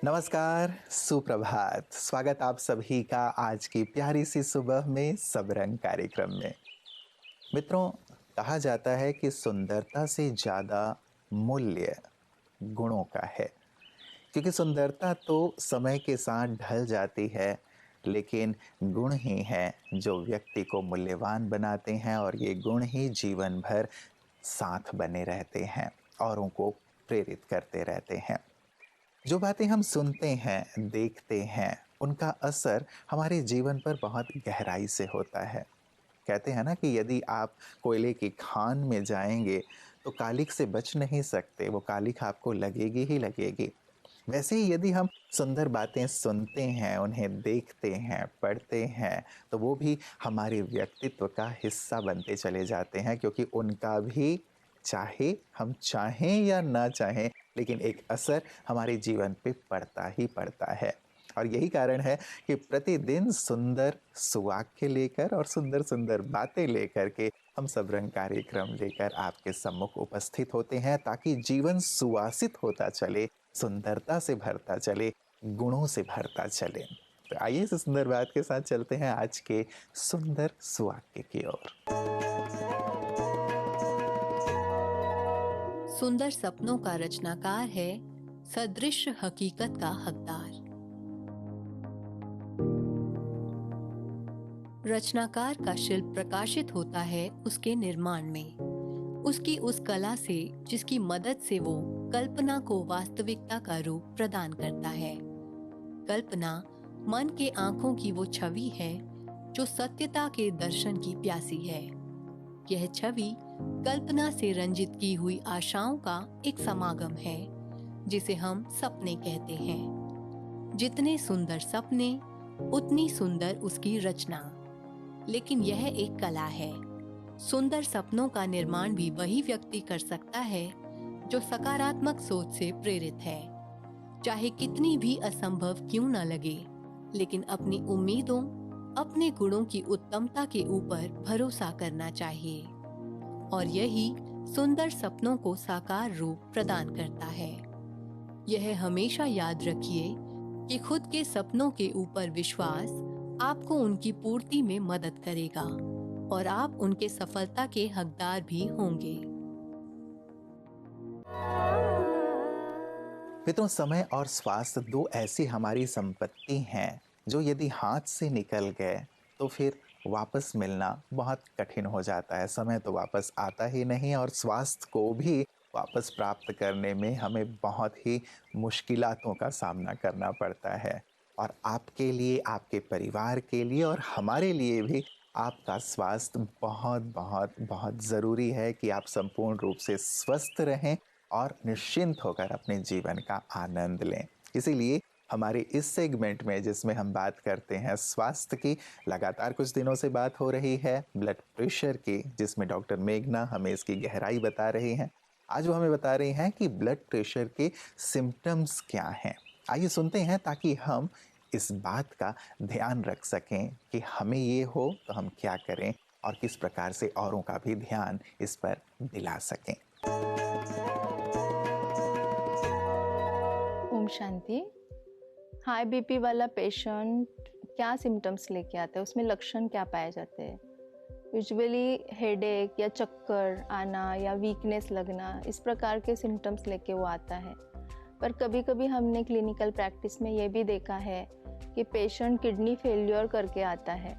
नमस्कार, सुप्रभात। स्वागत आप सभी का आज की प्यारी सी सुबह में सब रंग कार्यक्रम में। मित्रों, कहा जाता है कि सुंदरता से ज़्यादा मूल्य गुणों का है, क्योंकि सुंदरता तो समय के साथ ढल जाती है, लेकिन गुण ही हैं जो व्यक्ति को मूल्यवान बनाते हैं और ये गुण ही जीवन भर साथ बने रहते हैं, औरों को प्रेरित करते रहते हैं। जो बातें हम सुनते हैं, देखते हैं, उनका असर हमारे जीवन पर बहुत गहराई से होता है। कहते हैं ना कि यदि आप कोयले की खान में जाएंगे तो कालिख से बच नहीं सकते, वो कालिख आपको लगेगी ही लगेगी। वैसे ही यदि हम सुंदर बातें सुनते हैं, उन्हें देखते हैं, पढ़ते हैं, तो वो भी हमारे व्यक्तित्व का हिस्सा बनते चले जाते हैं, क्योंकि उनका भी चाहे हम चाहें या ना चाहें, लेकिन एक असर हमारे जीवन पे पड़ता ही पड़ता है। और यही कारण है कि प्रतिदिन सुंदर सुवाक्य लेकर और सुंदर सुंदर बातें लेकर के हम सब रंग कार्यक्रम लेकर आपके सम्मुख उपस्थित होते हैं, ताकि जीवन सुवासित होता चले, सुंदरता से भरता चले, गुणों से भरता चले। तो आइए इस सुंदर बात के साथ चलते हैं आज के सुंदर सुवाक्य की ओर। सुंदर सपनों का रचनाकार है सदृश हकीकत का हकदार। रचनाकार का शिल्प प्रकाशित होता है उसके निर्माण में, उसकी उस कला से जिसकी मदद से वो कल्पना को वास्तविकता का रूप प्रदान करता है। कल्पना मन के आंखों की वो छवि है जो सत्यता के दर्शन की प्यासी है। यह छवि कल्पना से रंजित की हुई आशाओं का एक समागम है, जिसे हम सपने कहते हैं। जितने सुंदर सपने, उतनी सुंदर उसकी रचना। लेकिन यह एक कला है। सुंदर सपनों का निर्माण भी वही व्यक्ति कर सकता है जो सकारात्मक सोच से प्रेरित है। चाहे कितनी भी असंभव क्यों न लगे, लेकिन अपनी उम्मीदों, अपने गुणों की उत्तमता के ऊपर भरोसा करना चाहिए, और यही सुंदर सपनों को साकार रूप प्रदान करता है। यह हमेशा याद रखिए कि खुद के सपनों के ऊपर विश्वास आपको उनकी पूर्ति में मदद करेगा, और आप उनके सफलता के हकदार भी होंगे। मित्रों, समय और स्वास्थ्य दो ऐसी हमारी संपत्ति हैं जो यदि हाथ से निकल गए तो फिर वापस मिलना बहुत कठिन हो जाता है। समय तो वापस आता ही नहीं, और स्वास्थ्य को भी वापस प्राप्त करने में हमें बहुत ही मुश्किलातों का सामना करना पड़ता है। और आपके लिए, आपके परिवार के लिए और हमारे लिए भी आपका स्वास्थ्य बहुत बहुत बहुत ज़रूरी है कि आप संपूर्ण रूप से स्वस्थ रहें और निश्चिंत होकर अपने जीवन का आनंद लें। इसीलिए हमारे इस सेगमेंट में, जिसमें हम बात करते हैं स्वास्थ्य की, लगातार कुछ दिनों से बात हो रही है ब्लड प्रेशर की, जिसमें डॉक्टर मेघना हमें इसकी गहराई बता रही हैं। आज वो हमें बता रही हैं कि ब्लड प्रेशर के सिम्टम्स क्या हैं। आइए सुनते हैं, ताकि हम इस बात का ध्यान रख सकें कि हमें ये हो तो हम क्या करें, और किस प्रकार से औरों का भी ध्यान इस पर दिला सकें। ओम शांति। हाई बीपी वाला पेशेंट क्या सिम्टम्स लेके आता है, उसमें लक्षण क्या पाए जाते हैं? यूजुअली हेडेक या चक्कर आना या वीकनेस लगना, इस प्रकार के सिम्टम्स लेके वो आता है। पर कभी कभी हमने क्लिनिकल प्रैक्टिस में ये भी देखा है कि पेशेंट किडनी फेल्योर करके आता है,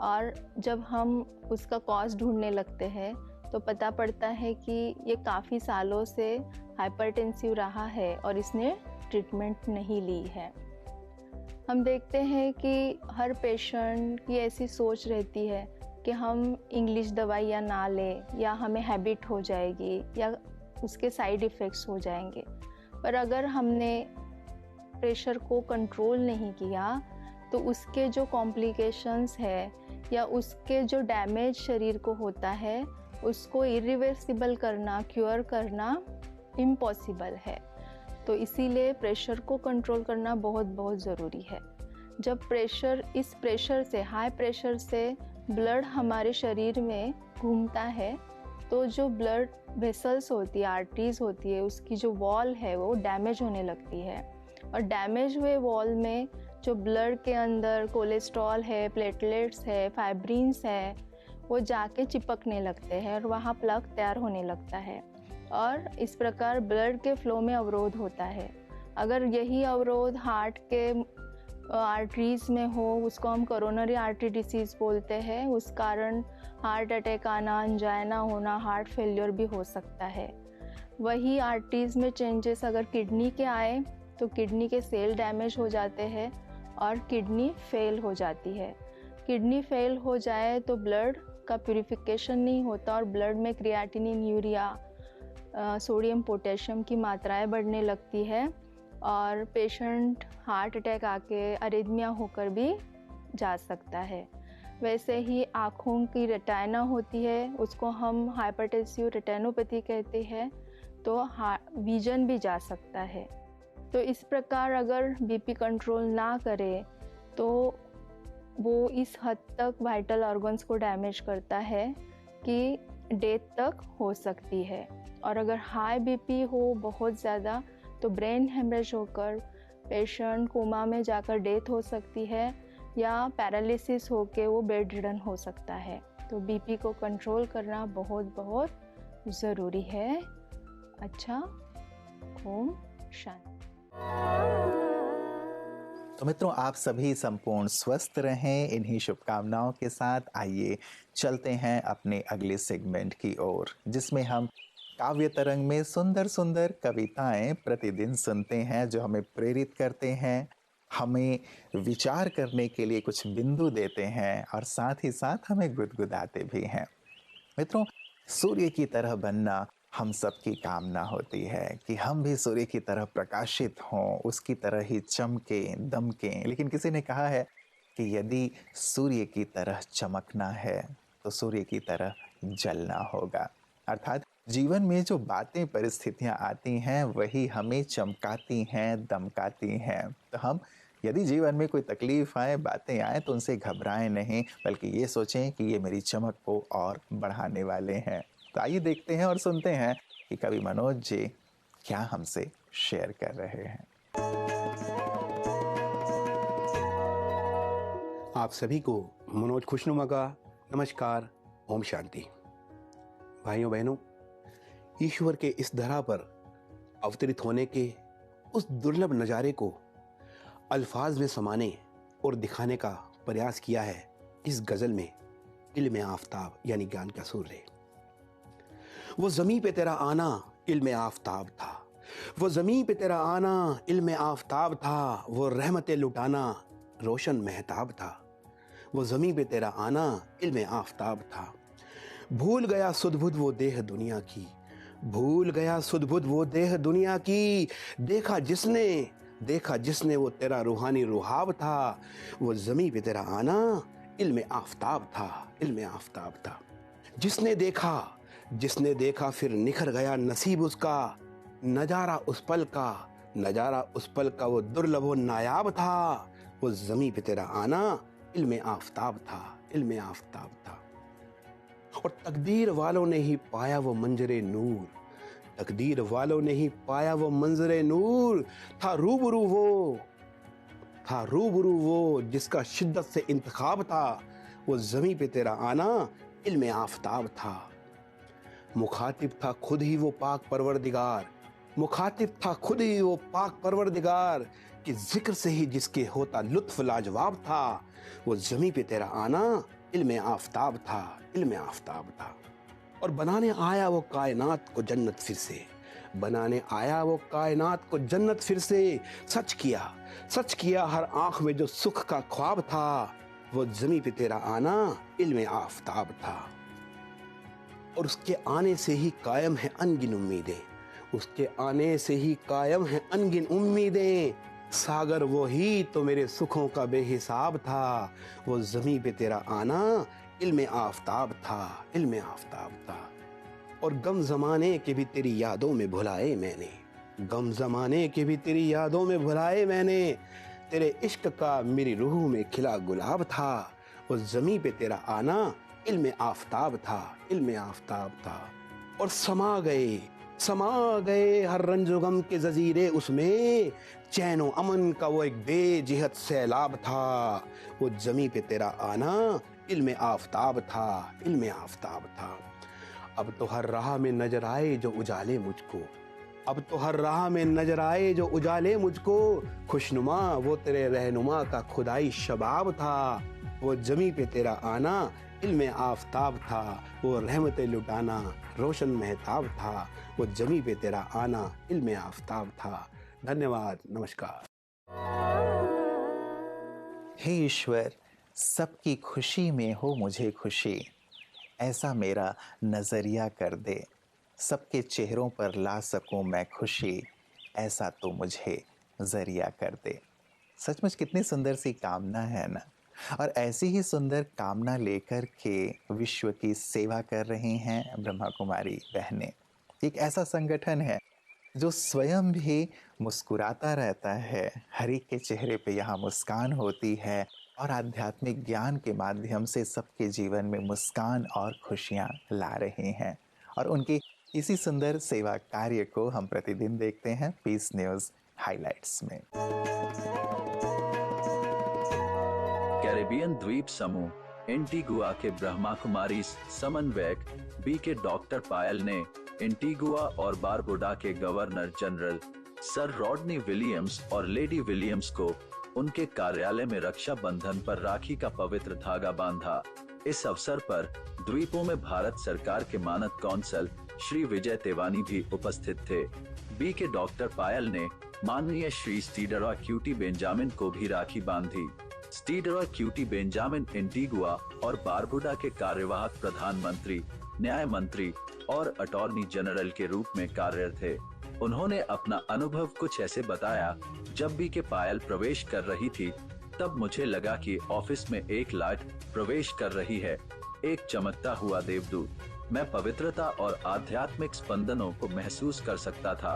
और जब हम उसका कॉज ढूंढने लगते हैं तो पता पड़ता है कि ये काफ़ी सालों से हाइपरटेंसिव रहा है और इसने ट्रीटमेंट नहीं ली है। हम देखते हैं कि हर पेशेंट की ऐसी सोच रहती है कि हम इंग्लिश दवाइयाँ ना लें, या हमें हैबिट हो जाएगी, या उसके साइड इफ़ेक्ट्स हो जाएंगे। पर अगर हमने प्रेशर को कंट्रोल नहीं किया तो उसके जो कॉम्प्लिकेशंस है या उसके जो डैमेज शरीर को होता है, उसको इरिवर्सिबल करना, क्योर करना इम्पॉसिबल है। तो इसीलिए प्रेशर को कंट्रोल करना बहुत बहुत ज़रूरी है। जब इस प्रेशर से, हाई प्रेशर से ब्लड हमारे शरीर में घूमता है, तो जो ब्लड वेसल्स होती है, आर्टरीज होती है, उसकी जो वॉल है वो डैमेज होने लगती है, और डैमेज हुए वॉल में जो ब्लड के अंदर कोलेस्ट्रॉल है, प्लेटलेट्स है, फाइब्रिन्स है, वो जाके चिपकने लगते हैं और वहाँ प्लग तैयार होने लगता है और इस प्रकार ब्लड के फ्लो में अवरोध होता है। अगर यही अवरोध हार्ट के आर्टरीज में हो, उसको हम कोरोनरी आर्टरी डिसीज़ बोलते हैं। उस कारण हार्ट अटैक आना, अंजाइना होना, हार्ट फेलियर भी हो सकता है। वही आर्टरीज में चेंजेस अगर किडनी के आए तो किडनी के सेल डैमेज हो जाते हैं और किडनी फेल हो जाती है। किडनी फेल हो जाए तो ब्लड का प्यूरिफिकेशन नहीं होता और ब्लड में क्रिएटिनिन, यूरिया, सोडियम, पोटेशियम की मात्राएं बढ़ने लगती है और पेशेंट हार्ट अटैक आके अरिथमिया होकर भी जा सकता है। वैसे ही आँखों की रेटिना होती है, उसको हम हाइपरटेंसिव रेटिनोपैथी कहते हैं, तो विजन भी जा सकता है। तो इस प्रकार अगर बीपी कंट्रोल ना करे तो वो इस हद तक वाइटल ऑर्गन्स को डैमेज करता है कि डेथ तक हो सकती है। और अगर हाई बीपी हो बहुत ज़्यादा तो ब्रेन हेमरेज होकर पेशेंट कोमा में जाकर डेथ हो सकती है या पैरालिसिस होके वो बेड रिडन हो सकता है। तो बीपी को कंट्रोल करना बहुत बहुत ज़रूरी है। अच्छा, ओम शांति। तो मित्रों, आप सभी संपूर्ण स्वस्थ रहें, इन्हीं शुभकामनाओं के साथ आइए चलते हैं अपने अगले सेगमेंट की ओर, जिसमें हम काव्य तरंग में सुंदर सुंदर कविताएं प्रतिदिन सुनते हैं जो हमें प्रेरित करते हैं, हमें विचार करने के लिए कुछ बिंदु देते हैं और साथ ही साथ हमें गुदगुदाते भी हैं। मित्रों, सूर्य की तरह बनना हम सबकी कामना होती है कि हम भी सूर्य की तरह प्रकाशित हों, उसकी तरह ही चमकें, दमकें। लेकिन किसी ने कहा है कि यदि सूर्य की तरह चमकना है तो सूर्य की तरह जलना होगा। अर्थात जीवन में जो बातें, परिस्थितियां आती हैं वही हमें चमकाती हैं, दमकाती हैं। तो हम यदि जीवन में कोई तकलीफ आए, बातें आए तो उनसे घबराएं नहीं, बल्कि ये सोचें कि ये मेरी चमक को और बढ़ाने वाले हैं। तो आइए देखते हैं और सुनते हैं कि कवि मनोज जी क्या हमसे शेयर कर रहे हैं। आप सभी को मनोज खुशनुमा का नमस्कार, ओम शांति। भाइयों बहनों, ईश्वर के इस धरा पर अवतरित होने के उस दुर्लभ नज़ारे को अल्फाज में समाने और दिखाने का प्रयास किया है इस गज़ल में इल्म आफताब यानी ज्ञान का सूर्य। वो ज़मीं पे तेरा आना इल्म आफताब था, वो ज़मीं पे तेरा आना इल्म आफताब था, वो रहमतें लुटाना रोशन महताब था, वो ज़मीं पे तेरा आना इल्म आफताब था। भूल गया सुध-बुध वो देह दुनिया की, भूल गया सुध-बुध वो देह दुनिया की, देखा जिसने वो तेरा रूहानी रुहाब था, वो ज़मीं पे तेरा आना इल्म आफताब था, इल्म आफताब था। जिसने देखा फिर निखर गया नसीब उसका, नजारा उस पल का वो दुर्लभ व नायाब था, वो ज़मीं पे तेरा आना इल्म आफताब था, इल्म आफताब था। और तकदीर वालों ने ही पाया वो मंजरे नूर, तकदीर वालों ने ही पाया वो मंजरे नूर, था रूबरू वो जिसका शिद्दत से इंतखाब था, वो ज़मीं पे तेरा आना इल्म आफताब था। मुखातिब था खुद ही वो पाक परवरदिगार, कि जिक्र से ही जिसके होता लुत्फ लाजवाब था, वो ज़मीं पे तेरा आना इल्म आफताब था, इल्म आफताब था। और बनाने आया वो कायनात को जन्नत फिर से, सच किया हर आंख में जो सुख का ख्वाब था, वो ज़मीं पे तेरा आना इल्म आफताब था। और उसके आने से ही कायम है अनगिन उम्मीदें, सागर वो ही तो मेरे सुखों का बेहिसाब था, वो ज़मीं पे तेरा आना इल्म आफताब था। और गम ज़माने के भी तेरी यादों में भुलाए मैंने, तेरे इश्क का मेरी रूह में खिला गुलाब था, वो ज़मीं पे तेरा आना इल्म आफताब था। और समा गए हर रंजो गम के जजीरे उसमें, चैनो अमन का वो एक बेजिहद सैलाब था। वो जमी पे तेरा आना इल्मे आफताब था, इल्मे आफताब था। अब तो हर राह में नजर आए जो उजाले मुझको, अब तो हर राह में नजर आए जो उजाले मुझको। खुशनुमा वो तेरे रहनुमा का खुदाई शबाब था। वो जमी पे तेरा आना इल्मे आफताब था, वो रहमतें लुटाना रोशन महताब था। वो जमी पे तेरा आना इल्मे आफताब था। धन्यवाद, नमस्कार। हे ईश्वर, सबकी खुशी में हो मुझे खुशी, ऐसा मेरा नज़रिया कर दे। सबके चेहरों पर ला सकूं मैं खुशी, ऐसा तो मुझे ज़रिया कर दे। सचमुच कितनी सुंदर सी कामना है ना। और ऐसी ही सुंदर कामना लेकर के विश्व की सेवा कर रही हैं ब्रह्मा कुमारी बहनें। एक ऐसा संगठन है जो स्वयं भी मुस्कुराता रहता है, हर एक के चेहरे पे यहाँ मुस्कान होती है और आध्यात्मिक ज्ञान के माध्यम से सबके जीवन में मुस्कान और खुशियाँ ला रहे हैं। और उनकी इसी सुंदर सेवा कार्य को हम प्रतिदिन देखते हैं पीस न्यूज़ हाइलाइट्स में। कैरेबियन द्वीप समूह एंटीगुआ के ब्रह्मा कुमारी समन्वयक बी के डॉक्टर पायल ने एंटीगुआ और बारबुडा के governor general sir Rodney Williams और लेडी विलियम्स को उनके कार्यालय में रक्षा बंधन पर राखी का पवित्र धागा बांधा। इस अवसर पर द्वीपों में भारत सरकार के मानद कौंसल श्री विजय तेवानी भी उपस्थित थे। बी के डॉक्टर पायल ने माननीय श्री स्टीडरा क्यूटी बेंजामिन को भी राखी बांधी। स्टीडरा क्यूटी बेंजामिन एंटीगुआ और बारबुडा के कार्यवाहक प्रधानमंत्री, न्याय मंत्री और अटॉर्नी जनरल के रूप में कार्यरत थे। उन्होंने अपना अनुभव कुछ ऐसे बताया, जब बी के पायल प्रवेश कर रही थी तब मुझे लगा कि ऑफिस में एक लाइट प्रवेश कर रही है, एक चमकता हुआ देवदूत। मैं पवित्रता और आध्यात्मिक स्पंदनों को महसूस कर सकता था।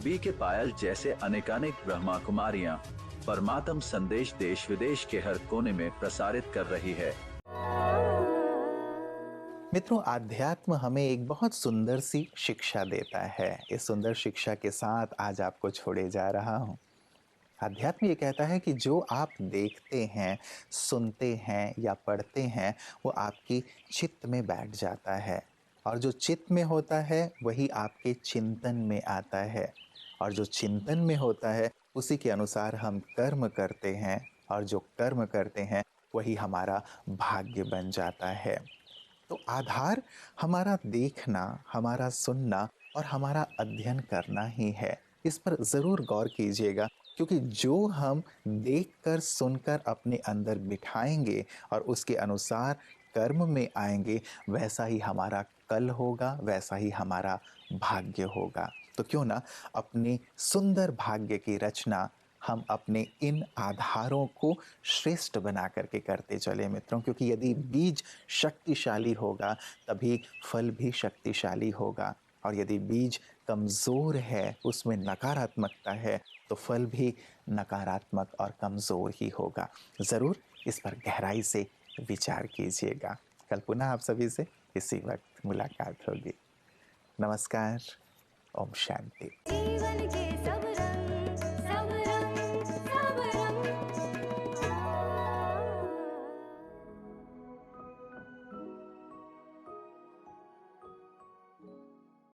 बी के पायल जैसे अनेकानेक ब्रह्मा कुमारियां परमात्म संदेश देश विदेश के हर कोने में प्रसारित कर रही है। मित्रों, आध्यात्म हमें एक बहुत सुंदर सी शिक्षा देता है। इस सुंदर शिक्षा के साथ आज आपको छोड़े जा रहा हूँ। अध्यात्म ये कहता है कि जो आप देखते हैं, सुनते हैं या पढ़ते हैं, वो आपकी चित्त में बैठ जाता है और जो चित्त में होता है वही आपके चिंतन में आता है और जो चिंतन में होता है उसी के अनुसार हम कर्म करते हैं और जो कर्म करते हैं वही हमारा भाग्य बन जाता है। तो आधार हमारा देखना, हमारा सुनना और हमारा अध्ययन करना ही है। इस पर ज़रूर गौर कीजिएगा, क्योंकि जो हम देखकर सुनकर अपने अंदर बिठाएंगे और उसके अनुसार कर्म में आएंगे, वैसा ही हमारा कल होगा, वैसा ही हमारा भाग्य होगा। तो क्यों ना अपने सुंदर भाग्य की रचना हम अपने इन आधारों को श्रेष्ठ बना करके करते चले मित्रों, क्योंकि यदि बीज शक्तिशाली होगा तभी फल भी शक्तिशाली होगा और यदि बीज कमज़ोर है, उसमें नकारात्मकता है, तो फल भी नकारात्मक और कमज़ोर ही होगा। ज़रूर इस पर गहराई से विचार कीजिएगा। कल पुनः आप सभी से इसी वक्त मुलाकात होगी। नमस्कार। ओम शांति। जीवन के सब